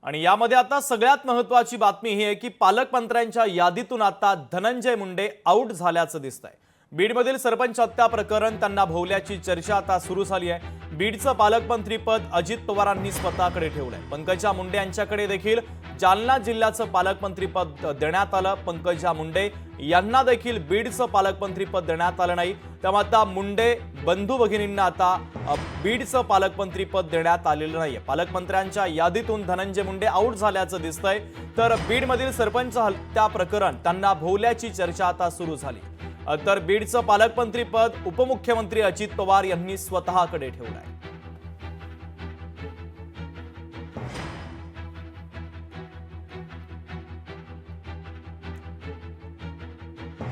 आणि यामध्ये आता सगळ्यात महत्त्वाची बातमी ही आहे की पालकमंत्र्यांच्या यादीतून आता धनंजय मुंडे आउट झाल्याचं दिसतंय। बीडमधील सरपंच हत्या प्रकरण त्यांना भोवल्याची चर्चा आता सुरू झाली आहे। बीडचं पालकमंत्रीपद अजित पवारांनी स्वतःकडे ठेवलंय। पंकजा मुंडे यांच्याकडे देखील जालना जिल्ह्याचं पालकमंत्रीपद देण्यात आलं। पंकजा मुंडे यांना देखील बीडचं पालकमंत्रीपद देण्यात आलं नाही। त्यामुळे आता मुंडे बंधू भगिनींना आता बीडचं पालकमंत्रीपद देण्यात आलेलं नाहीये। पालकमंत्र्यांच्या यादीतून धनंजय मुंडे आउट झाल्याचं दिसतंय। तर बीडमधील सरपंच हत्या प्रकरण त्यांना भोवल्याची चर्चा आता सुरू झाली। तर बीडचं पालकमंत्रीपद उपमुख्यमंत्री अजित पवार यांनी स्वतःकडे ठेवलंय।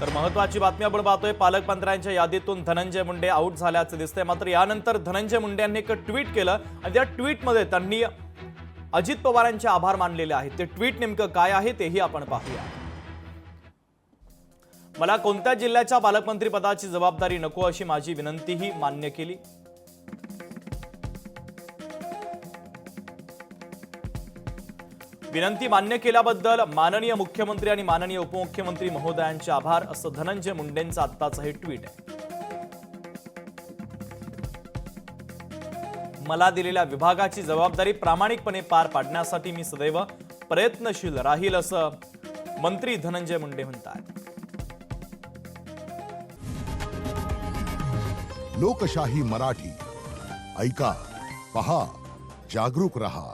तर महत्त्वाची बातमी आपण पाहतोय, पालकमंत्र्यांच्या यादीतून धनंजय मुंडे आउट झाल्याचं दिसतंय। मात्र यानंतर धनंजय मुंडे यांनी एक ट्विट केलं आणि त्या ट्विटमध्ये त्यांनी अजित पवारांचे आभार मानलेले आहेत। ते ट्विट नेमकं काय आहे तेही आपण पाहूया। मला कोणत्या जिल्ह्याच्या पालकमंत्री पदाची जबाबदारी नको अशी माझी विनंतीही मान्य केली। विनंती मान्य केल्याबद्दल माननीय मुख्यमंत्री आणि माननीय उपमुख्यमंत्री महोदयांचे आभार, असं धनंजय मुंडेंचं आत्ताचं हे ट्विट आहे। मला दिलेल्या विभागाची जबाबदारी प्रामाणिकपणे पार पाडण्यासाठी मी सदैव प्रयत्नशील राहील, असं मंत्री धनंजय मुंडे म्हणतात। लोकशाही मराठी ऐका, पहा, जागरूक रहा।